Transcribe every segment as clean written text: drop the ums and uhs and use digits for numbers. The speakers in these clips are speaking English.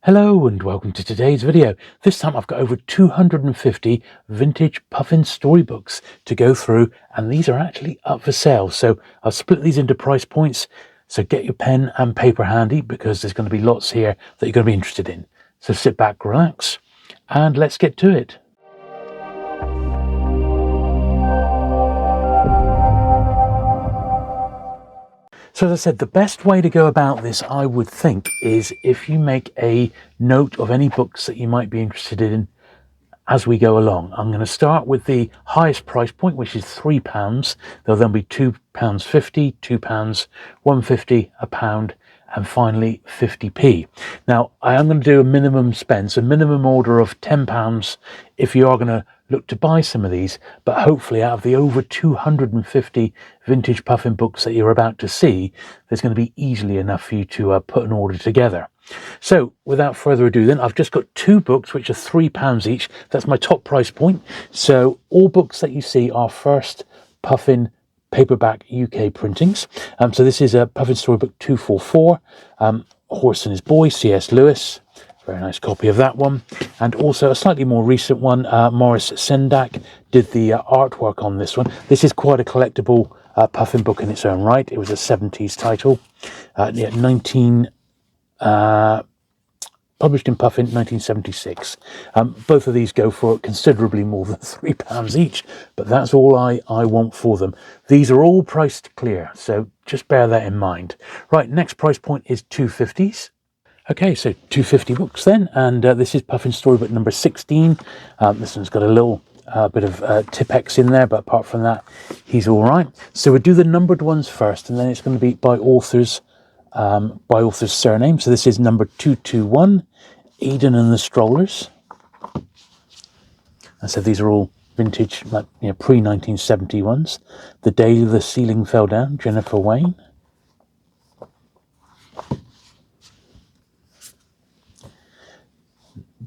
Hello and welcome to today's video. This time I've got over 250 vintage Puffin storybooks to go through, and these are actually up for sale. So I've split these into price points. So get your pen and paper handy because there's going to be lots here that you're going to be interested in. So sit back, relax, and let's get to it. So as I said, the best way to go about this, I would think, is if you make a note of any books that you might be interested in as we go along. I'm going to start with the highest price point, which is £3. There'll then be £2.50, £2, £1.50, £1, and finally 50p. Now, I am going to do a minimum spend, so minimum order of £10 if you are going to look to buy some of these, but hopefully out of the over 250 vintage Puffin books that you're about to see, there's going to be easily enough for you to put an order together. So without further ado then, I've just got two books which are £3 each. That's my top price point. So all books that you see are first Puffin paperback UK printings. So this is a Puffin Storybook 244, Horse and His Boy, C.S. Lewis. Very nice copy of that one. And also a slightly more recent one, Maurice Sendak did the artwork on this one. This is quite a collectible Puffin book in its own right. It was a 70s title. Published in Puffin 1976. Both of these go for considerably more than £3 each, but that's all I want for them. These are all priced clear, so just bear that in mind. Right, next price point is 250s. Okay, so 250 books then, and this is Puffin Storybook number 16. This one's got a little bit of Tipex in there, but apart from that, he's all right. So we'll do the numbered ones first, and then it's going to be by author's surname. So this is number 221, Eden and the Strollers. I said these are all vintage, like pre-1970 ones. The Day the Ceiling Fell Down, Jennifer Wayne.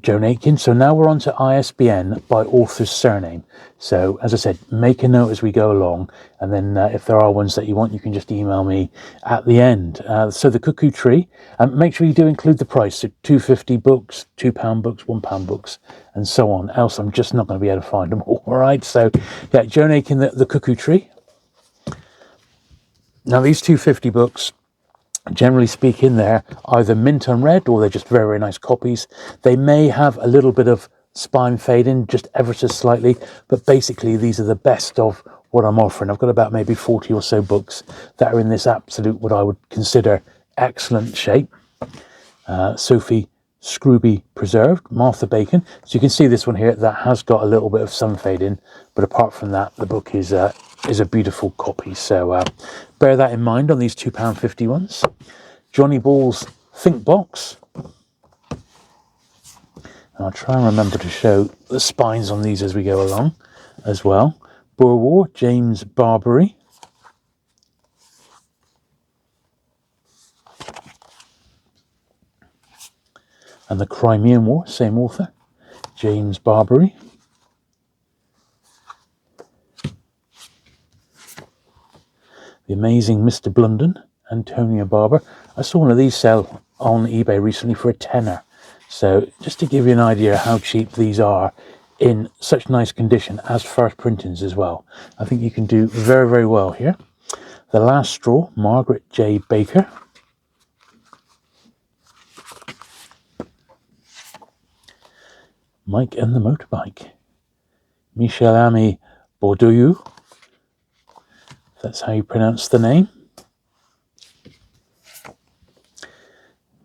Joan Aitken. So now we're on to ISBN by author's surname. So as I said, make a note as we go along, and then if there are ones that you want, you can just email me at the end. So the Cuckoo Tree, make sure you do include the price. So 250 books, £2 books, £1 books, and so on. Else I'm just not going to be able to find them all. All right. So yeah, Joan Aitken, the Cuckoo Tree. Now these 250 books, generally speaking, they're either mint unread or they're just very, very nice copies. They may have a little bit of spine fading, just ever so slightly, but basically these are the best of what I'm offering. I've got about maybe 40 or so books that are in this absolute, what I would consider excellent shape. Sophie Scrooby Preserved, Martha Bacon. So you can see this one here that has got a little bit of sun fading, but apart from that, the book is a beautiful copy. So bear that in mind on these £2.50 ones. Johnny Ball's Think Box. And I'll try and remember to show the spines on these as we go along as well. Boer War, James Barbary. And the Crimean War, same author, James Barbary. The Amazing Mr. Blunden, Antonia Barber. I saw one of these sell on eBay recently for £10. So just to give you an idea how cheap these are in such nice condition as first printings as well. I think you can do very, very well here. The Last Straw, Margaret J. Baker. Mike and the Motorbike, Michel-Ami Bourdieu. That's how you pronounce the name.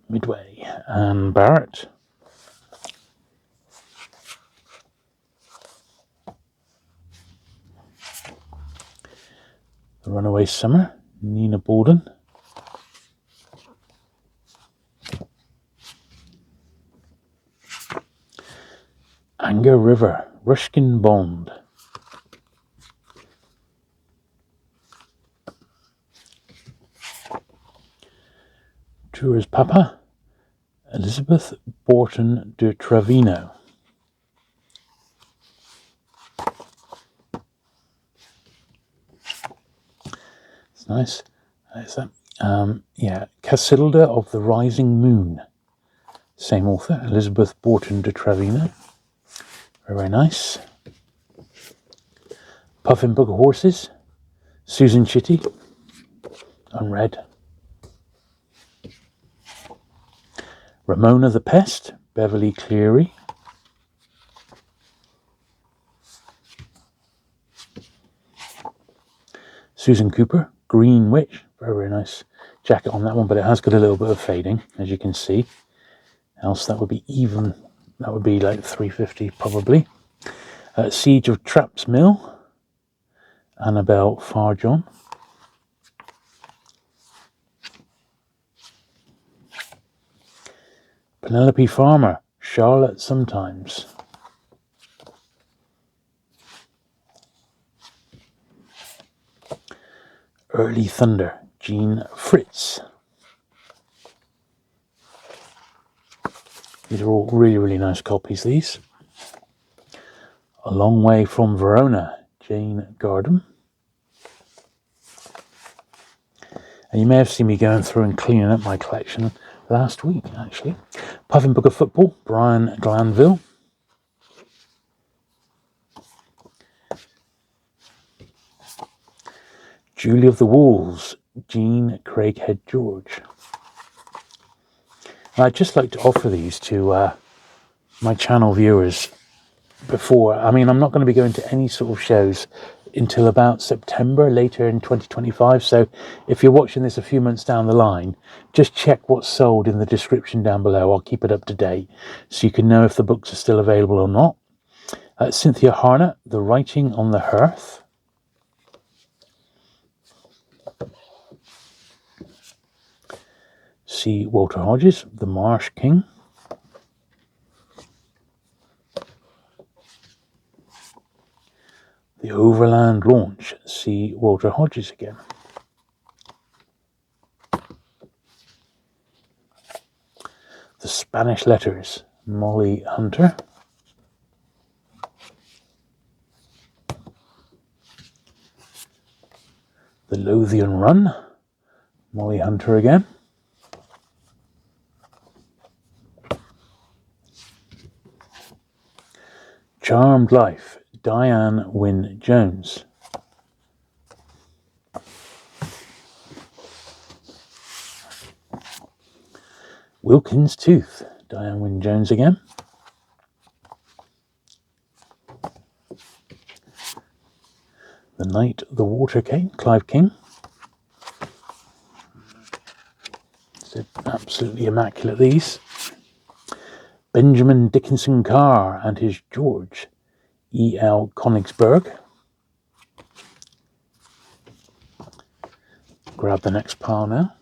Midway, and Burt. The Runaway Summer, Nina Borden. Anger River, Ruskin Bond. Tour's Papa, Elizabeth Borton de Trevino. It's nice. Is that? Yeah, Casilda of the Rising Moon. Same author, Elizabeth Borton de Trevino. Very nice. Puffin Book of Horses, Susan Chitty, unread. Ramona the Pest, Beverly Cleary. Susan Cooper, Green Witch, very, very nice jacket on that one, but it has got a little bit of fading, as you can see. Else that would be even, that would be like $3.50 probably. Siege of Traps Mill, Annabelle Farjon. Penelope Farmer, Charlotte Sometimes. Early Thunder, Jean Fritz. These are all really, really nice copies, these. A Long Way from Verona, Jane Gardam. And you may have seen me going through and cleaning up my collection last week, actually. Puffin Book of Football, Brian Glanville. Julie of the Wolves, Jean Craighead George. I'd just like to offer these to my channel viewers before. I mean, I'm not going to be going to any sort of shows until about September, later in 2025. So if you're watching this a few months down the line, just check what's sold in the description down below. I'll keep it up to date so you can know if the books are still available or not. Cynthia Harnett, The Writing on the Hearth. C. Walter Hodges, The Marsh King. The Overland Launch, C. Walter Hodges again. The Spanish Letters, Molly Hunter. The Lothian Run, Molly Hunter again. Charmed Life, Diane Wynne Jones. Wilkins Tooth, Diane Wynne Jones again. The Night the Water Came, Clive King. So absolutely immaculate, these. Benjamin Dickinson Carr and his George, E.L. Konigsberg. Grab the next pile now.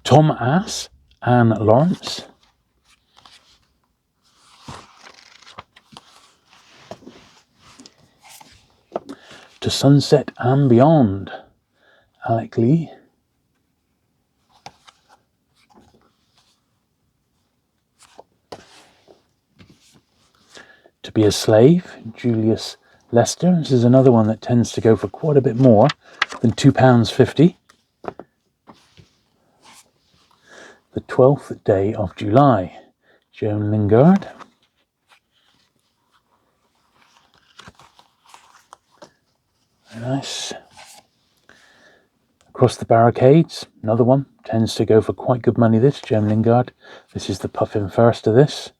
Tom Ass, Anne Lawrence. To Sunset and Beyond, Alec Lee. To Be a Slave, Julius Lester. This is another one that tends to go for quite a bit more than £2.50. The 12th Day of July, Joan Lingard. Very nice. Across the Barricades, another one, tends to go for quite good money, this, Joan Lingard. This is the Puffin first of this.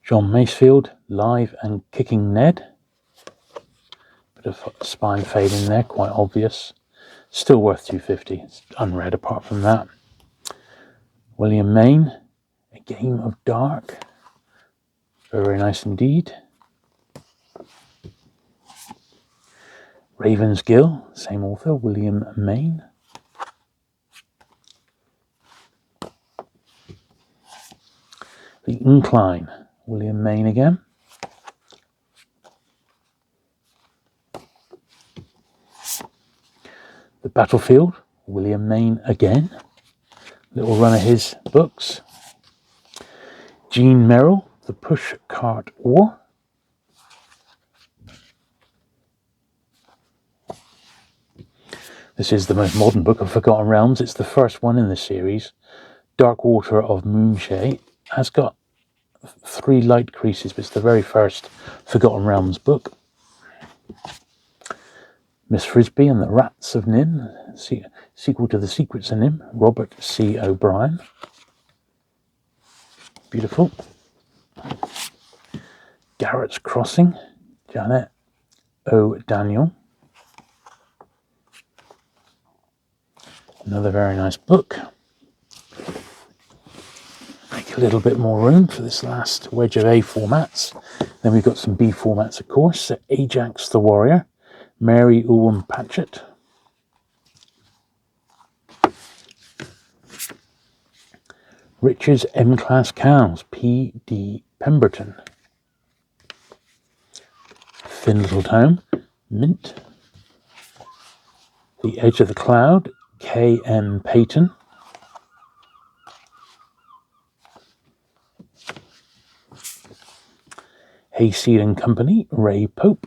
John Masefield, Live and Kicking Ned. Bit of spine fade in there, quite obvious. Still worth $2.50. It's unread apart from that. William Mayne, A Game of Dark. Very, very nice indeed. Ravensgill, same author, William Mayne. The Incline, William Mayne again. The Battlefield, William Mayne again. Little run of his books. Jean Merrill, The Push Cart War. This is the most modern book of Forgotten Realms. It's the first one in the series. Dark Water of Moonshade has got 3 light creases, but it's the very first Forgotten Realms book. Miss Frisbee and the Rats of Nim, sequel to The Secrets of Nim, Robert C. O'Brien. Beautiful. Garrett's Crossing, Janet O. Daniel. Another very nice book. Make a little bit more room for this last wedge of A formats. Then we've got some B formats, of course. Ajax the Warrior, Mary Owen Patchett. Richard's M-Class Cows, P. D. Pemberton. Thin Little Town, Mint. The Edge of the Cloud, K. M. Payton. Hayseed and Company, Ray Pope.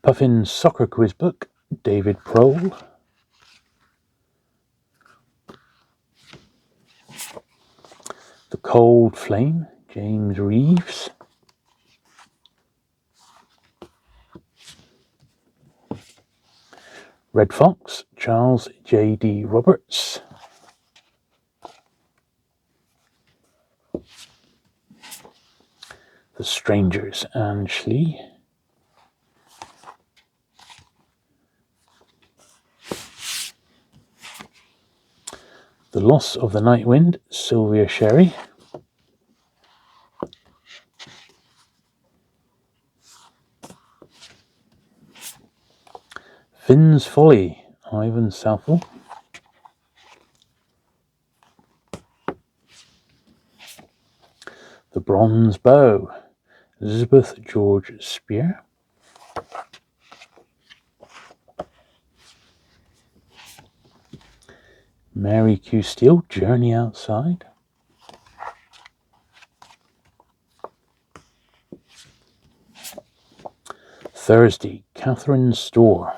Puffin Soccer Quiz Book, David Prohl. The Cold Flame, James Reeves. Red Fox, Charles J. D. Roberts. The Strangers, Anne Schlee. The Loss of the Night Wind, Sylvia Sherry. Finn's Folly, Ivan Southall. The Bronze Bow, Elizabeth George Spear. Mary Q. Steele, Journey Outside. Thursday, Catherine Storr.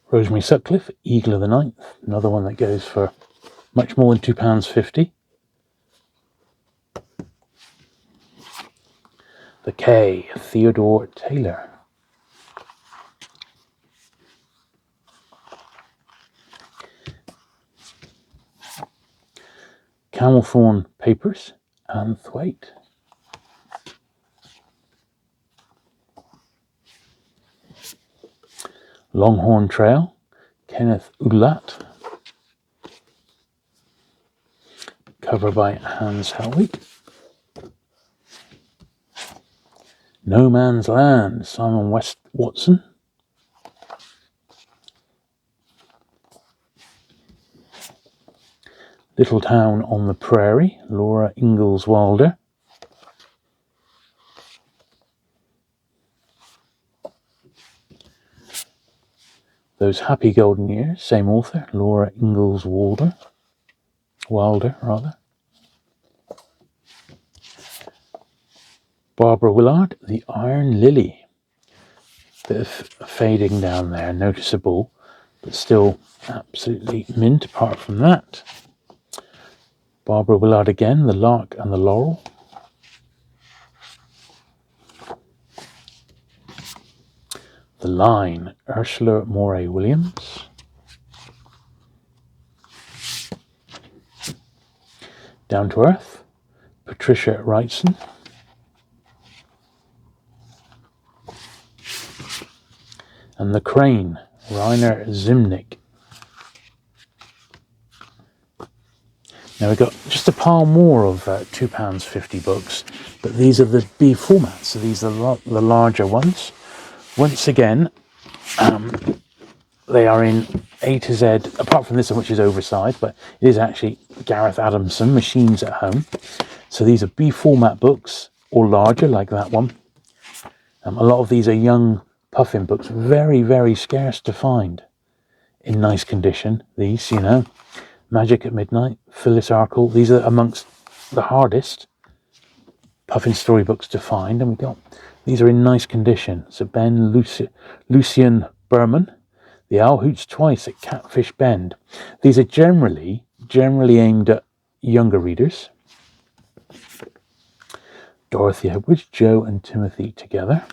Rosemary Sutcliffe, Eagle of the Ninth, another one that goes for much more than £2.50. The K, Theodore Taylor. Camelthorne Papers, Anne Thwaite. Longhorn Trail, Kenneth Ulat. Cover by Hans Helwig. No Man's Land, Simon West Watson. Little Town on the Prairie, Laura Ingalls Wilder. Those Happy Golden Years, same author, Laura Ingalls Wilder. Barbara Willard, The Iron Lily. Bit of fading down there, noticeable, but still absolutely mint apart from that. Barbara Willard again, The Lark and the Laurel. The Line, Ursula Moray Williams. Down to Earth, Patricia Wrightson. And The Crane, Rainer Zimnick. Now we've got just a pile more of £2.50 books, but these are the B formats, so these are the larger ones. Once again, they are in A to Z, apart from this one which is oversized, but it is actually Gareth Adamson, Machines at Home. So these are B format books, or larger like that one. A lot of these are young Puffin books, very, very scarce to find in nice condition, these, you know. Magic at Midnight, Phyllis Arkle. These are amongst the hardest Puffin storybooks to find, and these are in nice condition. So Lucian Berman, The Owl Hoots Twice at Catfish Bend. These are generally aimed at younger readers. Dorothy Edwards, Joe and Timothy Together.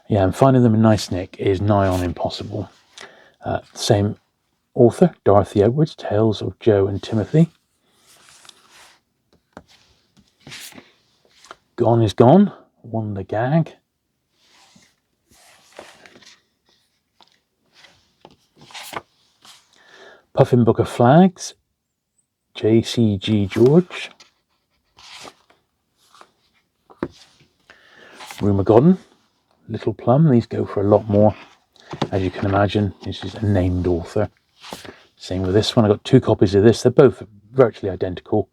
Yeah, and finding them in nice nick is nigh on impossible. Same author, Dorothy Edwards, Tales of Joe and Timothy. Gone is Gone, Wonder Gag. Puffin Book of Flags, J.C.G. George. Rumour Godden, Little Plum. These go for a lot more. As you can imagine, this is a named author. Same with this one. I got 2 copies of this. They're both virtually identical.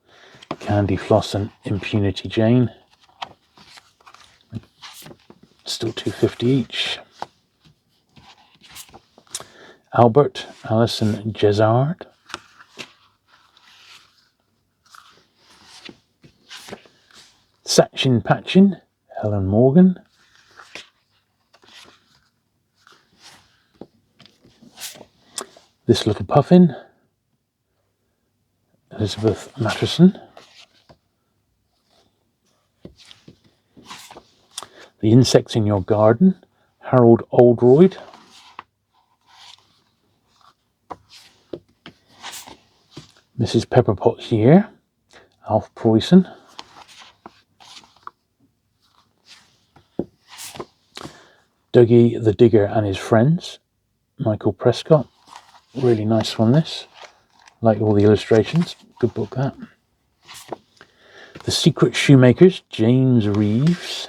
Candy Floss and Impunity Jane. Still $2.50 each. Albert, Alison Jezard. Satchin Patchin, Helen Morgan. This Little Puffin, Elizabeth Matterson. The Insects in Your Garden, Harold Oldroyd. Mrs. Pepperpot's Year, Alf Preussen. Dougie the Digger and His Friends, Michael Prescott. Really nice one, this. Like all the illustrations. Good book, that. The Secret Shoemakers, James Reeves.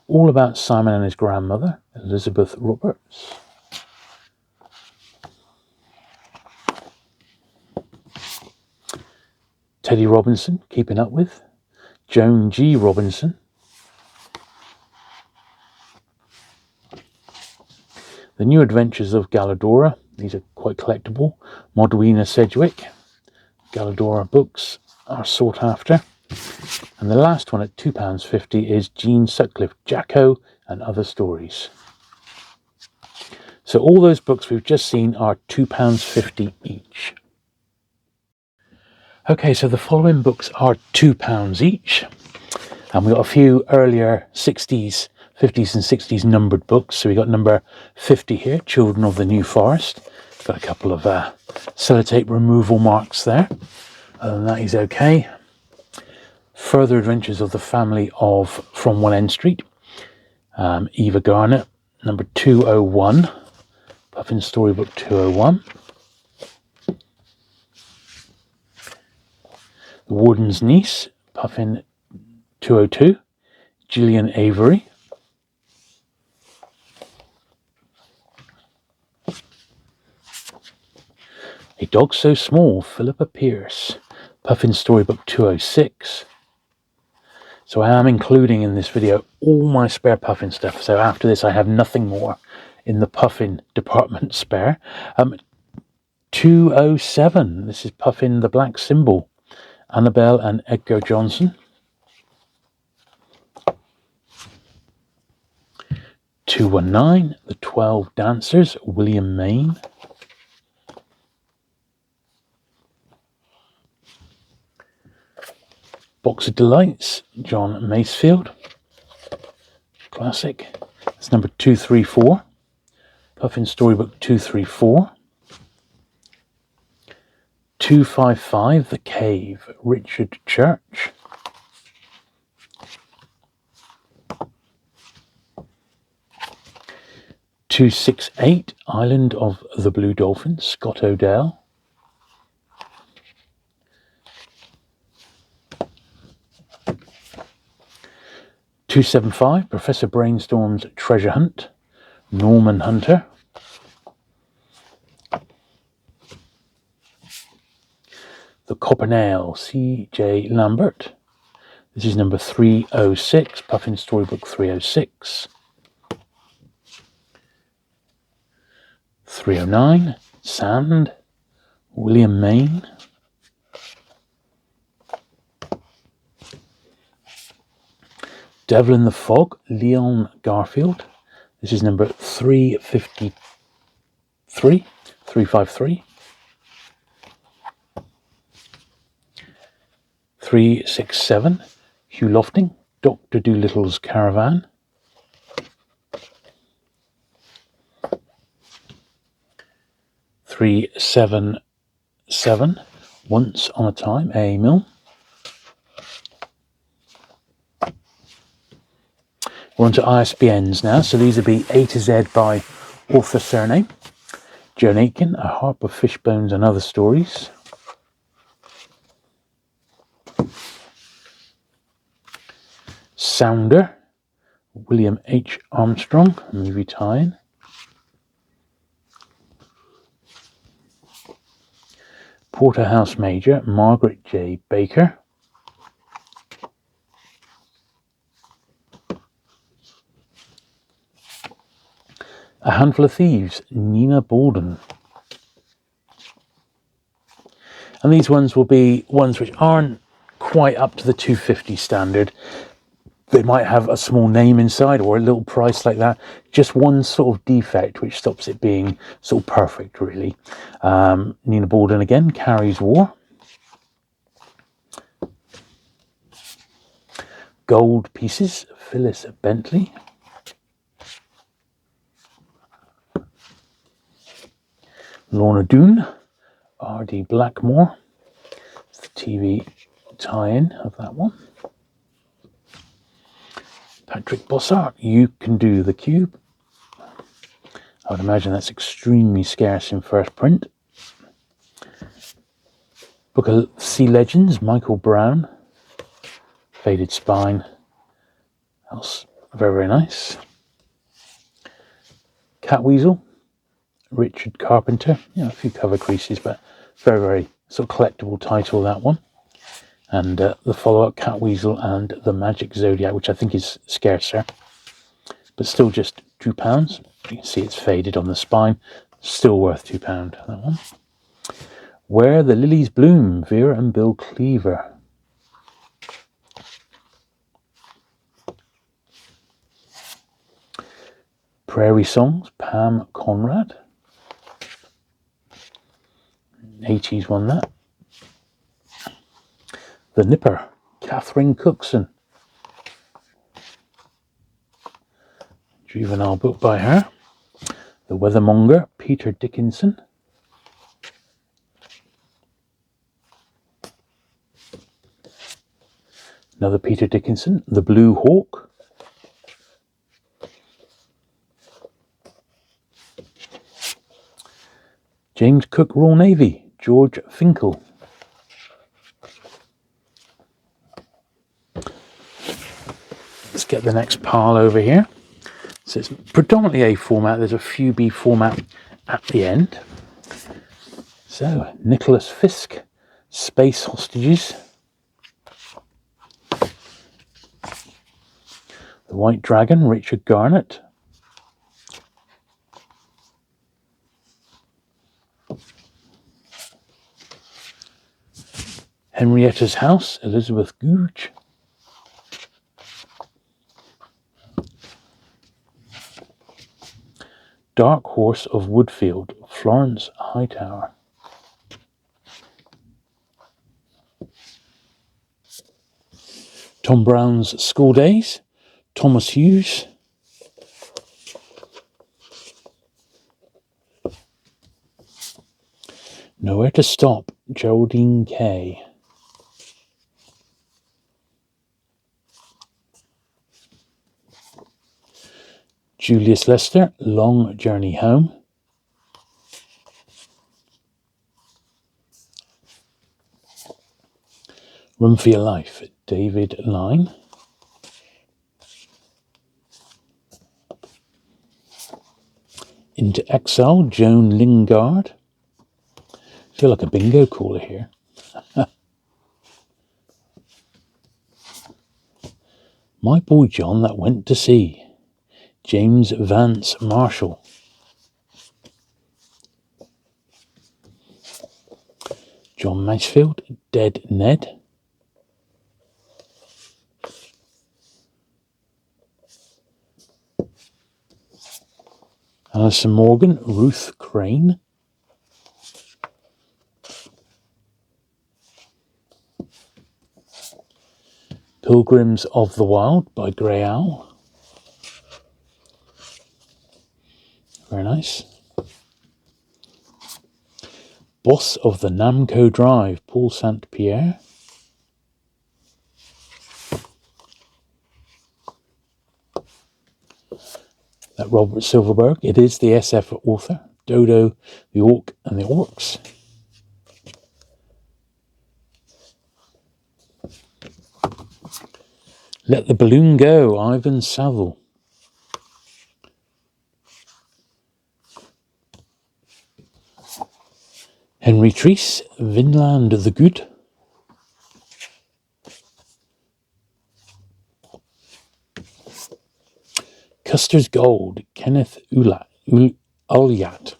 All About Simon and His Grandmother, Elizabeth Roberts. Teddy Robinson, Keeping Up With, Joan G. Robinson. The New Adventures of Galadora. These are quite collectible. Modwina Sedgwick. Galadora books are sought after. And the last one at £2.50 is Jean Sutcliffe, Jacko and Other Stories. So all those books we've just seen are £2.50 each. Okay, so the following books are £2 each. And we got a few earlier 60s, 50s and 60s numbered books. So we got number 50 here, Children of the New Forest. Got a couple of sellotape removal marks there. Other than that, he's okay. Further Adventures of the Family of From One End Street. Eva Garnett, number 201. Puffin Storybook 201. The Warden's Niece, Puffin 202. Gillian Avery. A Dog So Small, Philippa Pierce. Puffin Storybook 206. So I am including in this video all my spare Puffin stuff. So after this I have nothing more in the Puffin department spare. 207. This is Puffin the Black Symbol. Annabelle and Edgar Johnson. 219. The 12 Dancers. William Mayne. Box of Delights, John Masefield. Classic. That's number 234. Puffin Storybook 234. 255, The Cave, Richard Church. .268, Island of the Blue Dolphin, Scott Odell. .275, Professor Brainstorm's Treasure Hunt, Norman Hunter. The Copper Nail, C.J. Lambert. This is number 306, Puffin Storybook 306. 309, Sand, William Mayne. Devil in the Fog, Leon Garfield. This is number 353. 367, Hugh Lofting, Dr. Dolittle's Caravan. 377, Once on a Time, A. Mill. We're on to ISBNs now, so these will be A to Z by author surname. Joan Aitken, A Harp of Fishbones and Other Stories. Sounder, William H. Armstrong, movie tie-in. Porterhouse Major, Margaret J. Baker. A Handful of Thieves, Nina Borden. And these ones will be ones which aren't quite up to the 250 standard. They might have a small name inside or a little price like that. Just one sort of defect which stops it being sort of perfect, really. Nina Borden again, Carrie's War. Gold Pieces, Phyllis Bentley. Lorna Doone, R.D. Blackmore. It's the TV tie-in of that one. Patrick Bossart, You Can Do the Cube. I would imagine that's extremely scarce in first print. Book of Sea Legends, Michael Brown. Faded spine. That's very, very nice. Catweasel, Richard Carpenter. A few cover creases, but very, very sort of collectible title, that one. And the follow-up, Catweasel and the Magic Zodiac, which I think is scarcer, but still just £2. You can see it's faded on the spine. Still worth £2, that one. Where the Lilies Bloom, Vera and Bill Cleaver. Prairie Songs, Pam Conrad. 80s one, that. The Nipper, Catherine Cookson. Juvenile book by her. The Weathermonger, Peter Dickinson. Another Peter Dickinson, The Blue Hawk. James Cook, Royal Navy, George Finkel. Let's get the next pile over here. So it's predominantly A format. There's a few B format at the end. So Nicholas Fisk, Space Hostages. The White Dragon, Richard Garnett. Henrietta's House, Elizabeth Googe. Dark Horse of Woodfield, Florence Hightower. Tom Brown's School Days, Thomas Hughes. Nowhere to Stop, Geraldine Kay. Julius Lester, Long Journey Home. Run for Your Life, David Lyne. Into Exile, Joan Lingard. I feel like a bingo caller here. My Boy John That Went to Sea, James Vance Marshall. John Masefield, Dead Ned. Alison Morgan, Ruth Crane. Pilgrims of the Wild by Grey Owl. Very nice. Boss of the Namco Drive, Paul St. Pierre. That Robert Silverberg. It is the SF author, Dodo, the Orc and the Orcs. Let the Balloon Go, Ivan Saville. Henry Treese, Vinland the Good. Custer's Gold, Kenneth Ulyat.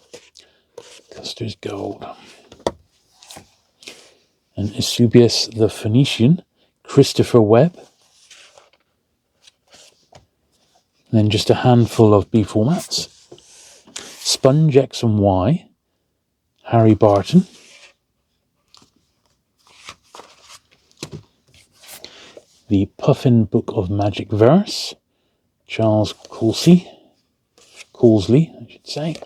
Custer's Gold. And Eusebius the Phoenician, Christopher Webb. And then just a handful of B formats. Sponge X and Y, Harry Barton. The Puffin Book of Magic Verse, Charles Coulsley, I should say.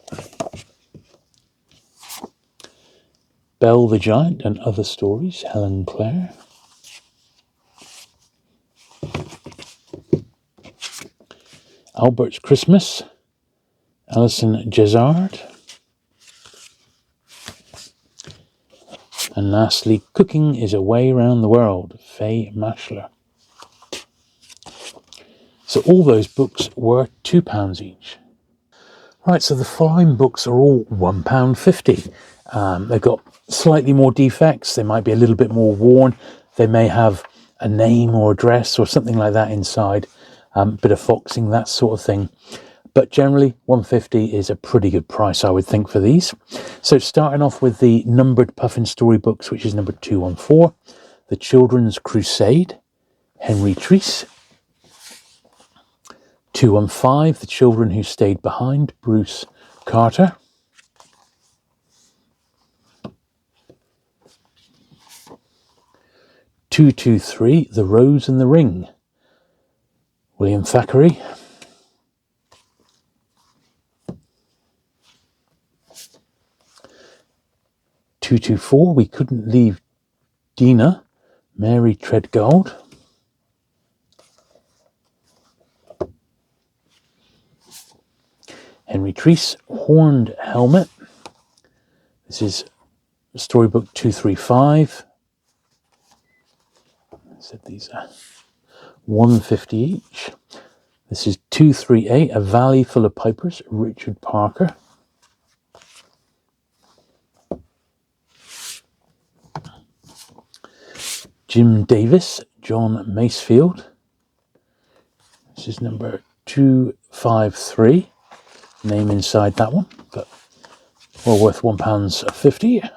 Belle the Giant and Other Stories, Helen Clare. Albert's Christmas, Alison Jezard. And lastly, Cooking is a Way Round the World, Faye Mashler. So all those books were £2 each. Right, so the following books are all £1.50. They've got slightly more defects. They might be a little bit more worn. They may have a name or address or something like that inside. Bit of foxing, that sort of thing. But generally, £1.50 is a pretty good price, I would think, for these. So starting off with the numbered Puffin Story Books, which is number 214. The Children's Crusade, Henry Treese. 215, The Children Who Stayed Behind, Bruce Carter. 223, The Rose and the Ring, William Thackeray. 224, We Couldn't Leave Dina, Mary Treadgold. 'Henry Treese, Horned Helmet. This is Storybook 235. I said these are £1.50 each. This is 238, A Valley Full of Pipers, Richard Parker. Jim Davis, John Masefield. This is number 253. Name inside that one, but well worth £1.50.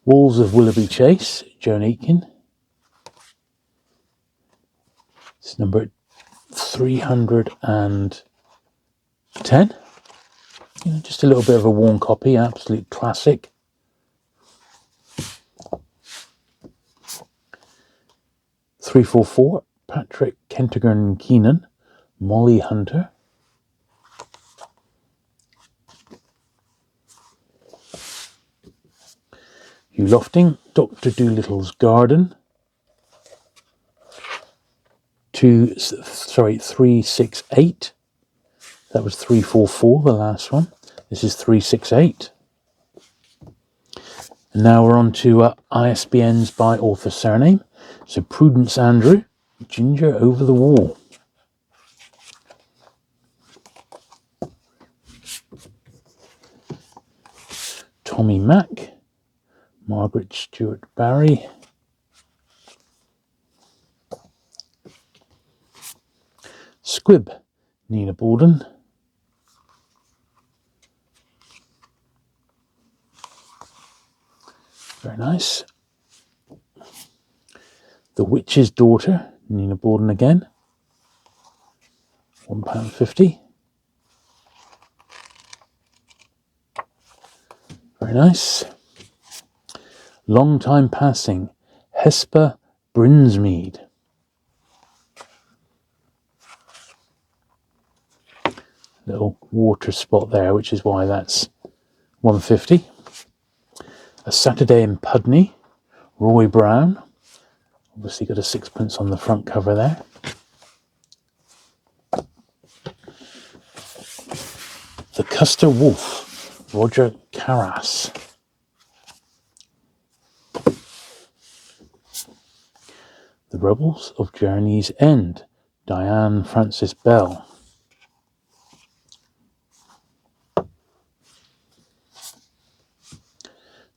Wolves of Willoughby Chase, Joan Aitken. It's number 310. Just a little bit of a worn copy, absolute classic. .344, Patrick Kentigern Keenan, Molly Hunter. Hugh Lofting, Dr. Doolittle's Garden. 368. That was 344, the last one. This is 368. And now we're on to ISBNs by author surname. So Prudence Andrew, Ginger Over the Wall. Tommy Mack, Margaret Stewart Barry. Squib, Nina Borden. Very nice. The Witch's Daughter, Nina Borden again. £1.50. Very nice. Long Time Passing, Hesper Brinsmead. Little water spot there, which is why that's £1.50. A Saturday in Pudney, Roy Brown. Obviously got a sixpence on the front cover there. The Custer Wolf, Roger Carras. The Rebels of Journey's End, Diane Frances Bell.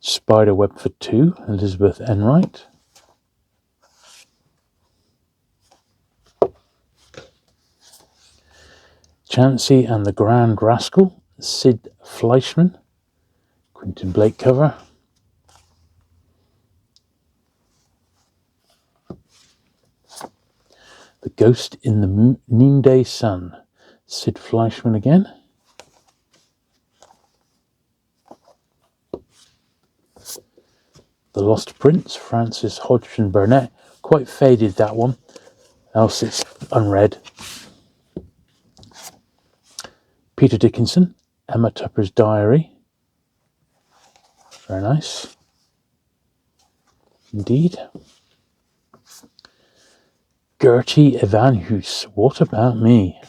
Spiderweb for Two, Elizabeth Enright. Chansey and the Grand Rascal, Sid Fleischman. Quentin Blake cover. The Ghost in the Noonday Sun, Sid Fleischman again. The Lost Prince, Francis Hodgson Burnett. Quite faded, that one, else it's unread. Peter Dickinson, Emma Tupper's Diary. Very nice indeed. Gertie Evanhuis, What About Me?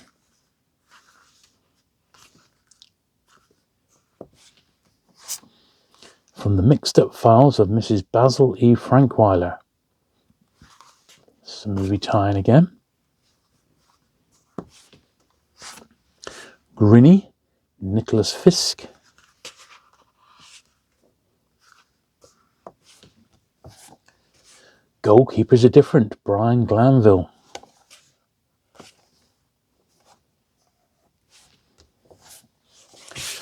From the Mixed Up Files of Mrs. Basil E. Frankweiler. This is a movie tie-in again. Grinny, Nicholas Fisk. Goalkeepers Are Different, Brian Glanville.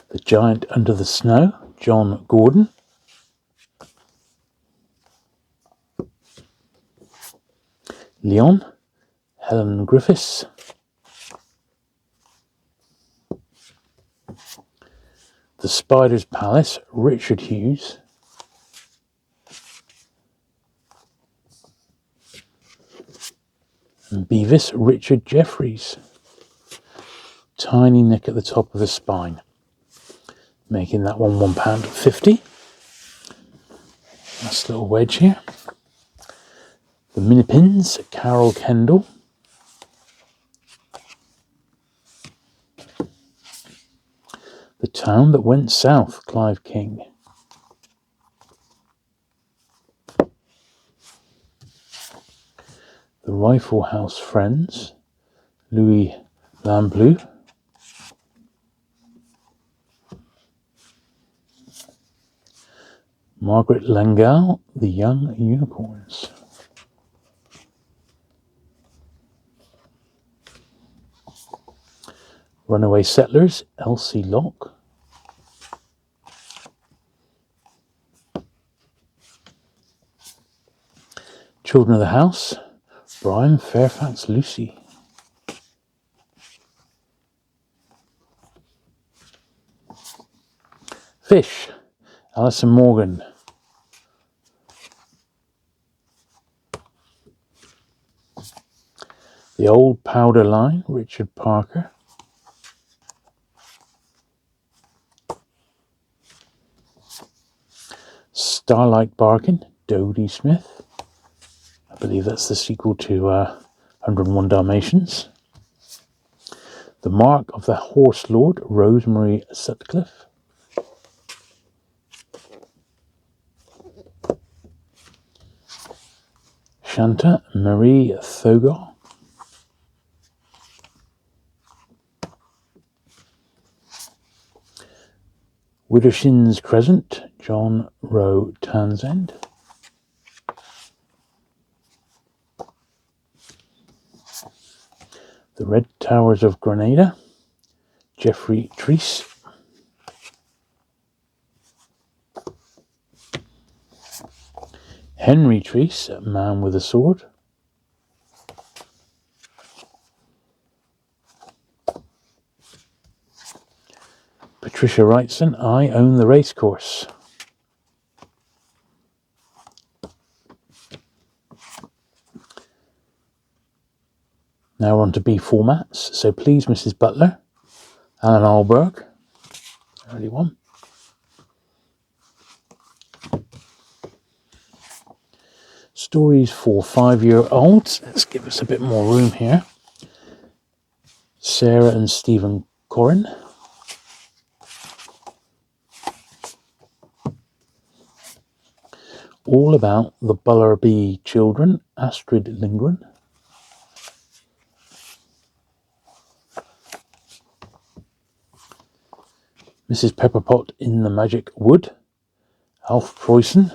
The Giant Under the Snow, John Gordon. Leon, Helen Griffiths. The Spider's Palace, Richard Hughes. And Beavis, Richard Jeffries. Tiny nick at the top of the spine, making that one £1.50. Nice little wedge here. The Minipins, Carol Kendall. The Town That Went South, Clive King. The Rifle House Friends, Louis Lamblou. Margaret Langell, The Young Unicorns. Runaway Settlers, Elsie Locke. Children of the House, Brian Fairfax Lucy. Fish, Alison Morgan. The Old Powder Line, Richard Parker. Starlight Bargain, Dodie Smith. I believe that's the sequel to 101 Dalmatians. The Mark of the Horse Lord, Rosemary Sutcliffe. Shanta Marie Thogall. Widdershins Crescent, John Rowe Townsend. The Red Towers of Grenada, Geoffrey Treese. Henry Treece, Man with a Sword. Patricia Wrightson, I Own the Racecourse. Now we're on to B formats. So Please Mrs. Butler, Alan Alberg, early one. Stories for 5-year-olds. Let's give us a bit more room here. Sarah and Stephen Corrin. All About the Bullerbee Children, Astrid Lindgren. Mrs. Pepperpot in the Magic Wood, Alf Preussen.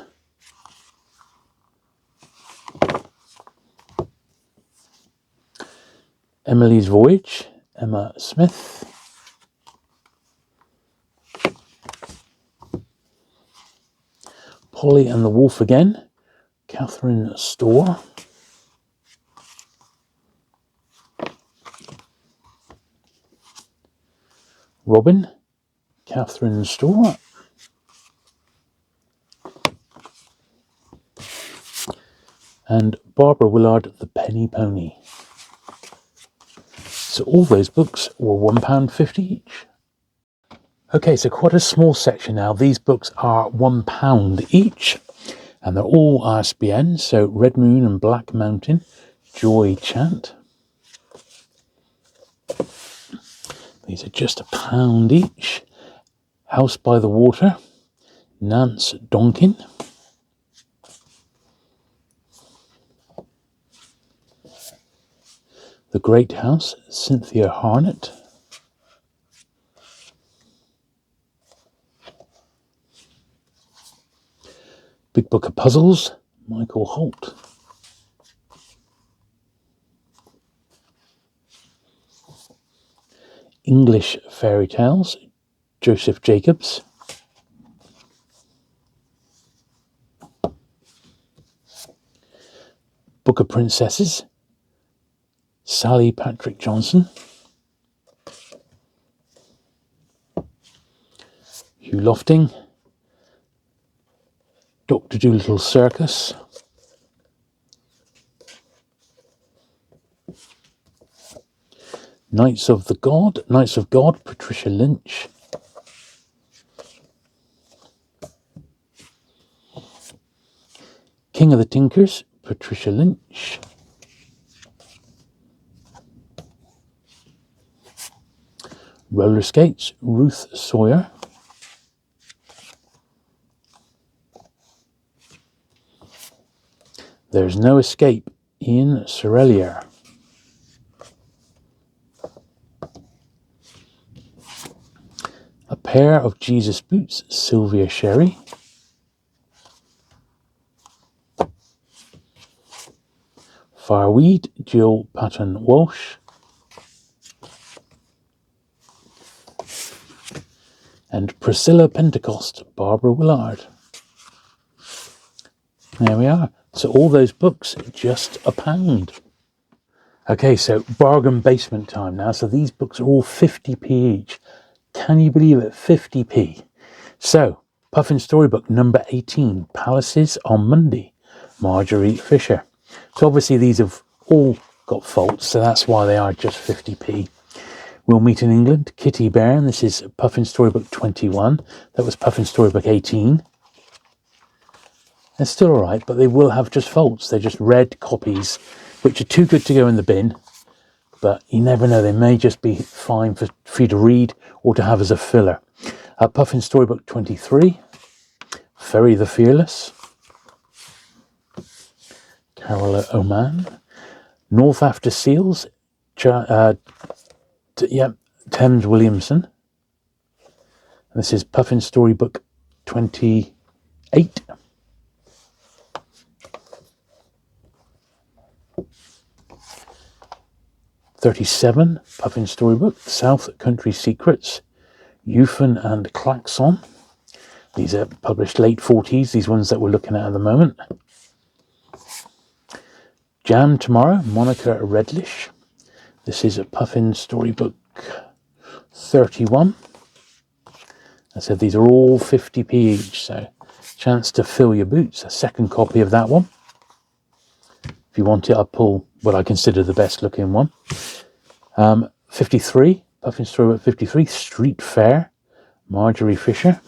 Emily's Voyage, Emma Smith. Polly and the Wolf Again, Catherine Storr. Robin, Catherine Storr. And Barbara Willard, The Penny Pony. So all those books were £1.50 each. Okay, so quite a small section now. These books are £1 each, and they're all ISBN. So Red Moon and Black Mountain, Joy Chant. These are just £1 each. House by the Water, Nance Donkin. The Great House, Cynthia Harnett. Big Book of Puzzles, Michael Holt. English Fairy Tales, Joseph Jacobs. Book of Princesses, Sally Patrick Johnson. Hugh Lofting. Dr. Dolittle Circus. Knights of God, Patricia Lynch. King of the Tinkers, Patricia Lynch. Roller Skates, Ruth Sawyer. There's No Escape, Ian Serelier. A Pair of Jesus Boots, Sylvia Sherry. Fireweed, Jill Patton Walsh. And Priscilla Pentecost, Barbara Willard. There we are. So all those books, just £1. Okay, so bargain basement time now. So these books are all 50p each. Can you believe it? 50p. So, Puffin Storybook number 18, Palaces on Monday, Marjorie Fisher. So obviously these have all got faults, so that's why they are just 50p. We'll Meet in England, Kitty Bairn. This is Puffin Storybook 21. That was Puffin Storybook 18. They're still alright, but they will have just faults. They're just red copies, which are too good to go in the bin. But you never know, they may just be fine for you to read or to have as a filler. Puffin Storybook 23, Ferry the Fearless, Carola Oman, North After Seals, Thames Williamson. This is Puffin Storybook 28. '37, Puffin Storybook, South Country Secrets, Eufen and Klaxon. These are published late 40s, these ones that we're looking at the moment. Jam tomorrow, Monica Redlish. This is a Puffin Storybook 31. I said these are all 50p each, so chance to fill your boots. A second copy of that one. If you want it, I'll pull what I consider the best looking one. 53, Puffin Storybook 53, Street Fair, Marjorie Fisher.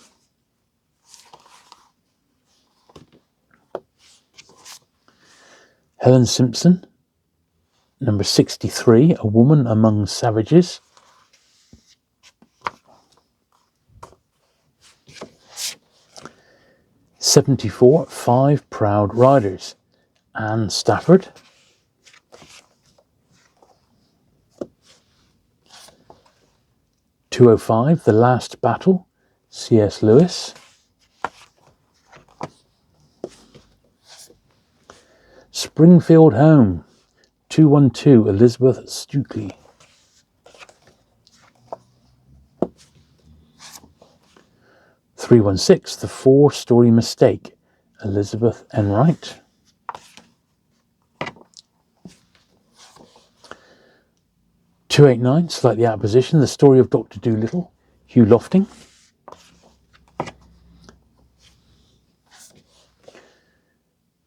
Helen Simpson, number 63, A Woman Among Savages. '74, Five Proud Riders, Anne Stafford. '205, The Last Battle, C.S. Lewis. Springfield Home, 212, Elizabeth Stukely. '316, The Four-Story Mistake, Elizabeth Enright. '289, slightly out of position, The Story of Dr. Dolittle, Hugh Lofting.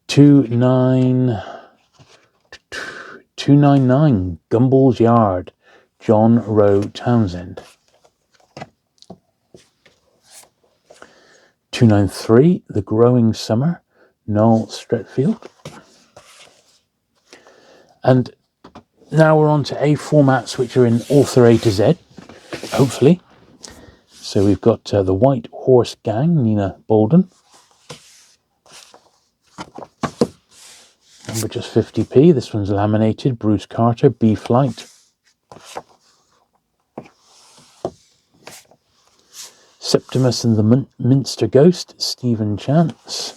'299, Gumbel's Yard, John Rowe Townsend. '293, The Growing Summer, Noel Stretfield. And now we're on to A formats, which are in author A to Z, hopefully. So we've got The White Horse Gang, Nina Bolden. Number just 50p. This one's laminated, Bruce Carter, B Flight. Septimus and the Minster Ghost, Stephen Chance.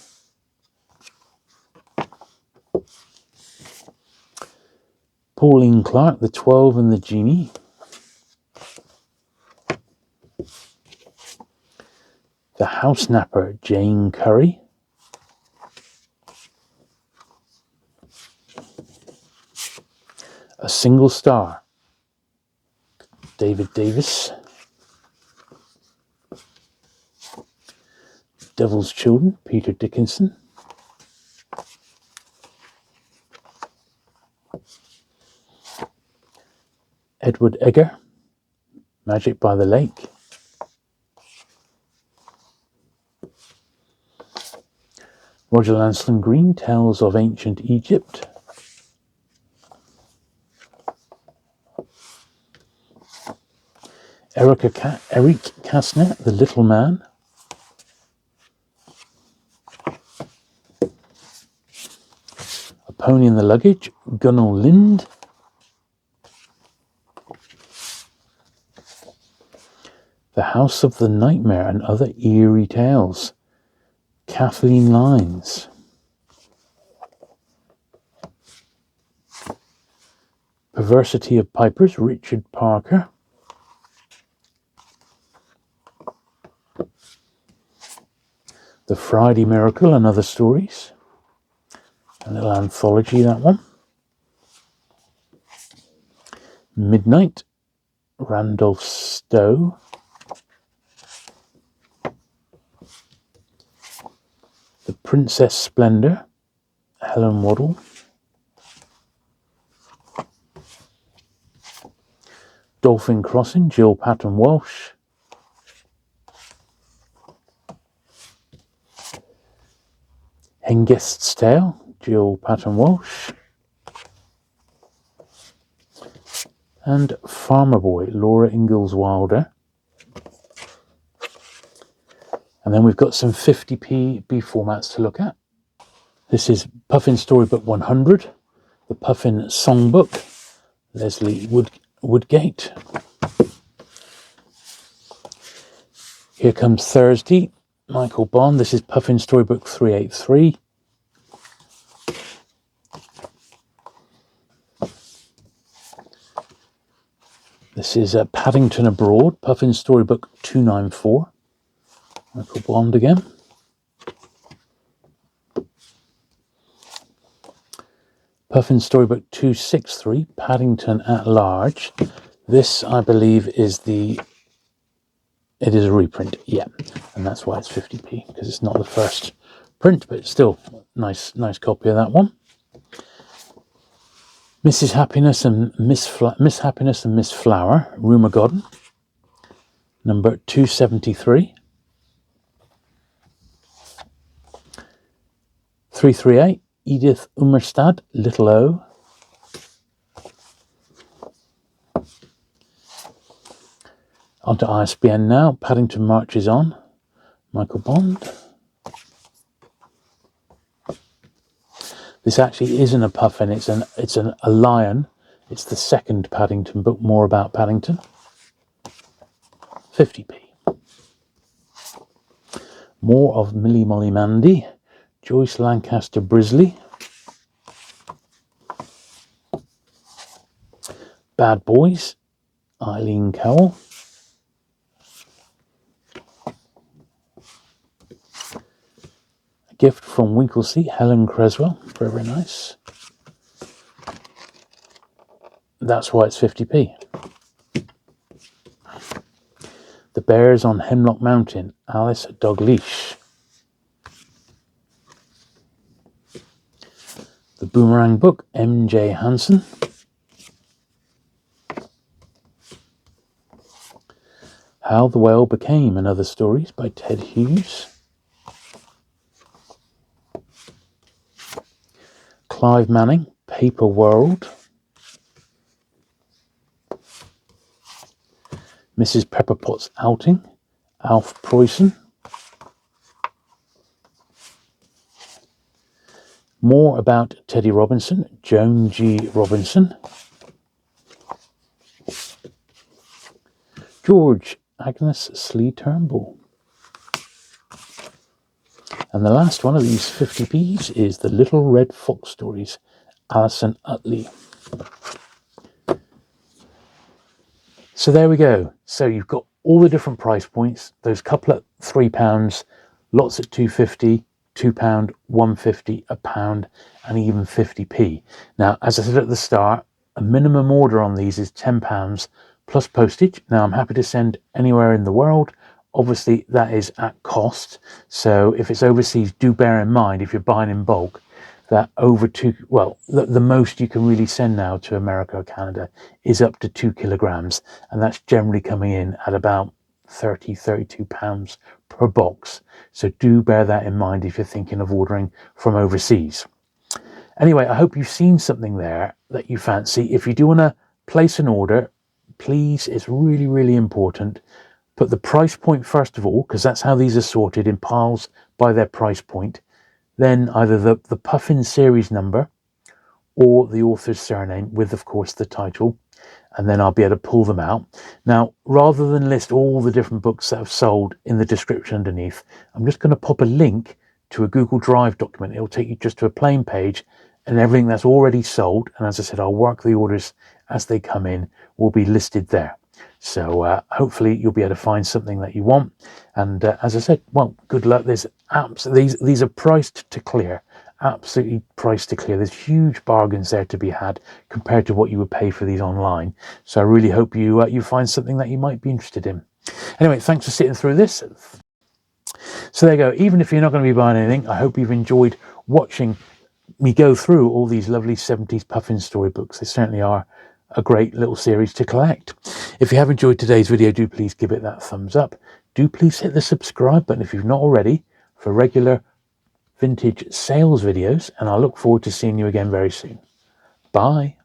Pauline Clark, The 12 and the Genie. The House Napper, Jane Curry. A Single Star, David Davis. Devil's Children, Peter Dickinson. Edward Egger, Magic by the Lake. Roger Lansland Green, Tales of Ancient Egypt. Eric Kastner, The Little Man. A Pony in the Luggage, Gunnel Lind. The House of the Nightmare and Other Eerie Tales, Kathleen Lines. Perversity of Pipers, Richard Parker. The Friday Miracle and Other Stories. A little anthology, that one. Midnight, Randolph Stowe. The Princess Splendor, Helen Waddell. Dolphin Crossing, Jill Patton Walsh. Hengist's Tale, Jill Patton Walsh. And Farmer Boy, Laura Ingalls Wilder. And then we've got some 50p B formats to look at. This is Puffin Storybook 100, the Puffin Songbook, Leslie Woodgate. Here Comes Thursday, Michael Bond. This is Puffin Storybook 383. This is Paddington Abroad, Puffin Storybook 294. Michael Bond again. Puffin Storybook 263, Paddington at Large. This, I believe, is it is a reprint, yeah, and that's why it's 50p, because it's not the first print, but it's still nice copy of that one. Mrs. Happiness and Miss Happiness and Miss Flower, Rumour Godden, number 273. 338, Edith Ummerstad, Little O. Onto ISBN now. Paddington Marches On, Michael Bond. This actually isn't a puffin, it's a lion. It's the second Paddington book, more about Paddington. 50p. More of Millie Molly Mandy, Joyce Lancaster Brisley. Bad Boys, Eileen Cowell. A Gift from Winklesea, Helen Creswell. Very, very nice. That's why it's 50p. The Bears on Hemlock Mountain, Alice Dalgleish. The Boomerang Book, M.J. Hansen. How the Whale Became and Other Stories by Ted Hughes. Clive Manning, Paper World. Mrs. Pepperpot's Outing, Alf Preussen. More about Teddy Robinson, Joan G. Robinson. George Agnes Slee Turnbull. And the last one of these 50p's is The Little Red Fox Stories, Alison Utley. So there we go. So you've got all the different price points, those couple at £3, lots at £2.50, £2, £1.50, £1, and even 50p. Now, as I said at the start, a minimum order on these is £10 plus postage. Now, I'm happy to send anywhere in the world. Obviously, that is at cost. So if it's overseas, do bear in mind, if you're buying in bulk, that the most you can really send now to America or Canada is up to 2 kilograms. And that's generally coming in at about £32 per box. So do bear that in mind if you're thinking of ordering from overseas. Anyway, I hope you've seen something there that you fancy. If you do want to place an order, please, it's really, really important. Put the price point first of all, because that's how these are sorted, in piles by their price point. Then either the Puffin series number or the author's surname with, of course, the title. And then I'll be able to pull them out. Now, rather than list all the different books that have sold in the description underneath, I'm just going to pop a link to a Google Drive document. It'll take you just to a plain page and everything that's already sold. And as I said, I'll work the orders as they come in, will be listed there. So hopefully you'll be able to find something that you want. And as I said, well, good luck. These are priced to clear, absolutely priced to clear. There's huge bargains there to be had compared to what you would pay for these online. So I really hope you find something that you might be interested in. Anyway, thanks for sitting through this. So there you go. Even if you're not going to be buying anything, I hope you've enjoyed watching me go through all these lovely 70s Puffin storybooks. They certainly are a great little series to collect. If you have enjoyed today's video, do please give it that thumbs up. Do please hit the subscribe button if you've not already for regular vintage sales videos, and I look forward to seeing you again very soon. Bye.